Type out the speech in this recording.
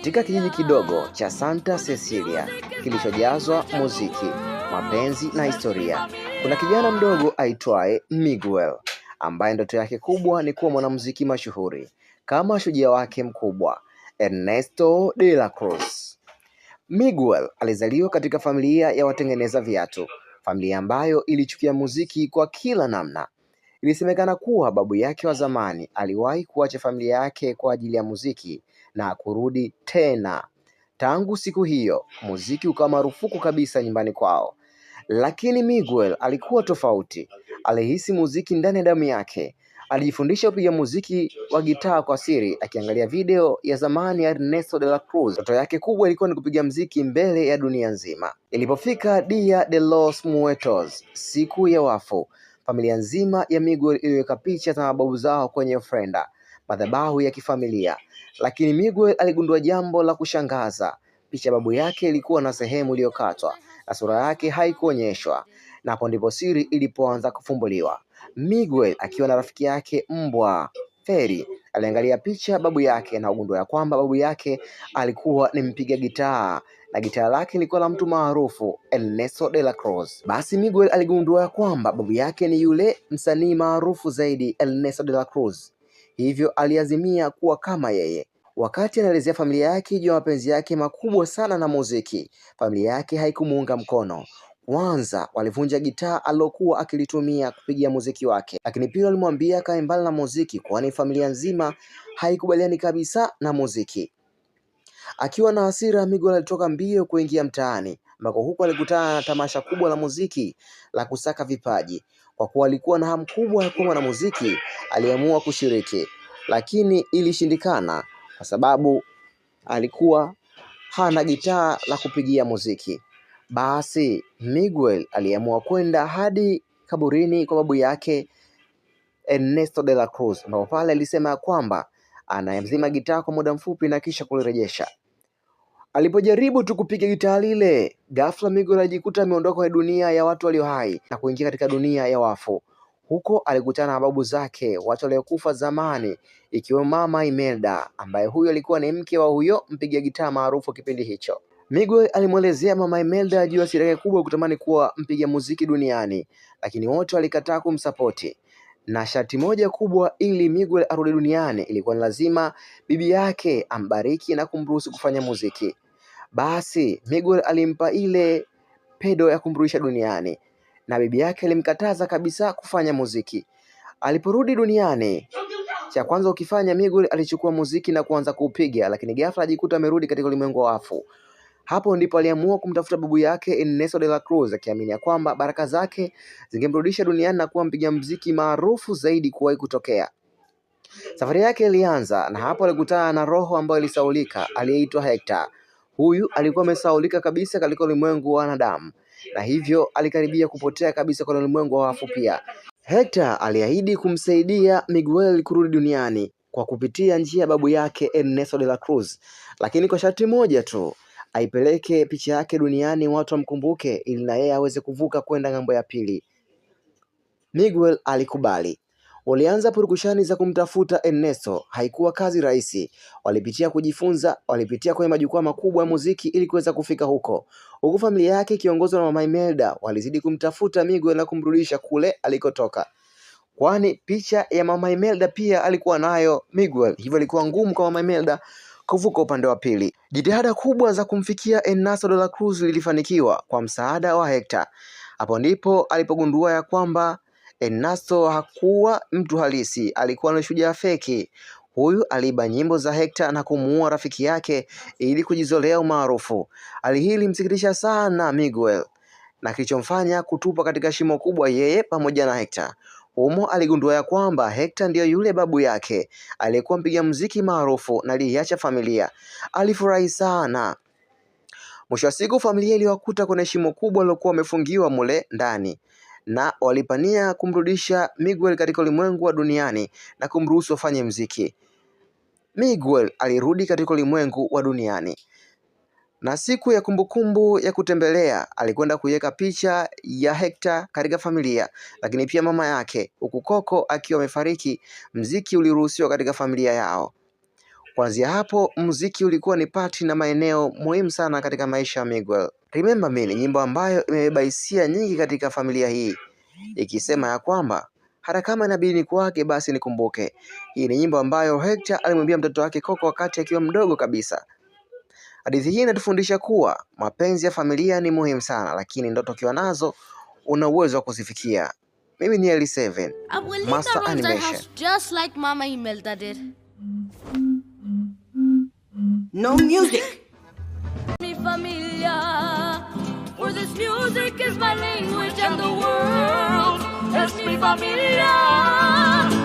Katika kijiji kidogo cha Santa Cecilia kilichojazwa muziki, mapenzi na historia, kuna kijana mdogo aitwaye Miguel ambaye ndoto yake kubwa ni kuwa mwanamuziki mashuhuri kama shujaa wake mkubwa Ernesto de la Cruz. Miguel alizaliwa katika familia ya watengeneza viatu, familia ambayo ilichukia muziki kwa kila namna. Ilisemekana kuwa babu yake wa zamani aliwahi kuacha familia yake kwa ajili ya muziki na kurudi tena. Tangu siku hiyo, muziki ukawa marufuku kabisa nyumbani kwao. Lakini Miguel alikuwa tofauti. Alihisi muziki ndani ya damu yake. Alijifundisha kupiga muziki wa gitaa kwa siri, akiangalia video ya zamani ya Ernesto de la Cruz. Ndoto yake kubwa ilikuwa ni kupiga muziki mbele ya dunia nzima. Ilipofika Dia de los Muertos, siku ya wafu, familia nzima ya Miguel iliweka picha za mababu zao kwenye ofrenda, madhabahu ya kifamilia. Lakini Miguel aligundua jambo la kushangaza. Picha ya babu yake ilikuwa na sehemu iliyokatwa na sura yake haikuonyeshwa, na hapo ndipo siri ilipoanza kufumbuliwa. Miguel akiwa na rafiki yake mbwa Feri aliangalia picha babu yake na kugundua ya kwamba babu yake alikuwa ni mpiga gitaa na gitaa lake lilikuwa la mtu maarufu Ernesto de la Cruz. Basi Miguel aligundua ya kwamba babu yake ni yule msanii maarufu zaidi Ernesto de la Cruz, hivyo aliazimia kuwa kama yeye. Wakati anaelezea familia yake juu ya mapenzi yake makubwa sana na muziki, familia yake haikumuunga mkono. Kwanza walivunja gitaa alilokuwa akilitumia kupigia muziki wake, lakini pia walimwambia kae mbali na muziki, kwani familia nzima haikubaliani kabisa na muziki. Akiwa na hasira, Miguel alitoka mbio kuingia mtaani, ambako huko alikutana na tamasha kubwa la muziki la kusaka vipaji. Kwa kuwa alikuwa na hamu kubwa ya kuwa mwanamuziki, aliamua kushiriki, lakini ilishindikana kwa sababu alikuwa hana gitaa la kupigia muziki. Basi Miguel aliamua kwenda hadi kaburini kwa babu yake Ernesto de la Cruz, ambapo pale alisema kwamba anayemzima gitaa kwa muda mfupi na kisha kulirejesha. Alipojaribu tu kupiga gitaa lile, ghafla Miguel alijikuta ameondoka kwenye dunia ya watu walio hai na kuingia katika dunia ya wafu. Huko alikutana na babu zake, watu waliokufa zamani, ikiwemo Mama Imelda, ambaye huyo alikuwa ni mke wa huyo mpiga gitaa maarufu kipindi hicho. Miguel alimwelezea Mama Imelda juu ya siri yake kubwa kutamani kuwa mpiga muziki duniani, lakini wote walikataa kumsapoti. Na sharti moja kubwa ili Miguel arudi duniani ilikuwa ni lazima bibi yake ambariki na kumruhusu kufanya muziki. Basi Miguel alimpa ile pedo ya kumrudisha duniani, na bibi yake alimkataza kabisa kufanya muziki. Aliporudi duniani, cha kwanza ukifanya, Miguel alichukua muziki na kuanza kuupiga, lakini ghafla ajikuta amerudi katika ulimwengu wa wafu. Hapo ndipo aliamua kumtafuta babu yake Ernesto de la Cruz, akiamini kwamba baraka zake zingemrudisha duniani na kuwa mpiga muziki maarufu zaidi kuwahi kutokea. Safari yake ilianza na hapo alikutana na roho ambayo ilisaulika aliyeitwa Hector. Huyu alikuwa amesaulika kabisa katika ulimwengu wa wanadamu, na hivyo alikaribia kupotea kabisa kwa ulimwengu wa wafu pia. Hector aliahidi kumsaidia Miguel kurudi duniani kwa kupitia njia ya babu yake Ernesto de la Cruz, lakini kwa sharti moja tu, aipeleke picha yake duniani watu wamkumbuke ili na yeye aweze kuvuka kwenda ng'ambo ya pili. Miguel alikubali. Walianza purukushani za kumtafuta Ernesto. Haikuwa kazi rahisi. Walipitia kujifunza, walipitia kwenye majukwaa makubwa ya muziki ili kuweza kufika huko. Huku familia yake ikiongozwa na Mama Imelda walizidi kumtafuta Miguel na kumrudisha kule alikotoka, kwani picha ya Mama Imelda pia alikuwa nayo Miguel, hivyo ilikuwa ngumu kwa Mama Imelda kuvuka upande wa pili. Jitihada kubwa za kumfikia Ernesto de la Cruz zilifanikiwa kwa msaada wa Hector. Hapo ndipo alipogundua ya kwamba Ernesto hakuwa mtu halisi, alikuwa ni shujaa feki. Huyu aliiba nyimbo za Hector na kumuua rafiki yake ili kujizolea umaarufu. Hali hii ilimsikitisha sana Miguel na kilichomfanya kutupa katika shimo kubwa yeye pamoja na Hector. Humo aligundua ya kwamba Hector ndiyo yule babu yake aliyekuwa mpiga muziki maarufu na aliacha familia. Alifurahi sana. Mwisho wa siku familia iliwakuta kwenye shimo kubwa lilokuwa wamefungiwa mule ndani, na walipania kumrudisha Miguel katika ulimwengu wa duniani na kumruhusu afanye muziki. Miguel alirudi katika ulimwengu wa duniani, na siku ya kumbukumbu ya kutembelea alikwenda kuiweka picha ya Hector katika familia, lakini pia mama yake, huku Coco akiwa amefariki. Muziki uliruhusiwa katika familia yao. Kuanzia hapo muziki ulikuwa ni pati na maeneo muhimu sana katika maisha ya Miguel. Remember Me ni nyimbo ambayo imebeba hisia nyingi katika familia hii, ikisema ya kwamba hata kama inabidi ni kwake basi nikumbuke. Hii ni nyimbo ambayo Hector alimwimbia mtoto wake Coco wakati akiwa mdogo kabisa. Hadithi hii inatufundisha kuwa mapenzi ya familia ni muhimu sana, lakini ndoto ukiwa nazo una uwezo wa kuzifikia. Mimi ni Eli7, Master Animation. Just like Mama Imelda did. No music. Mi familia, for this music is my language and the world es mi familia.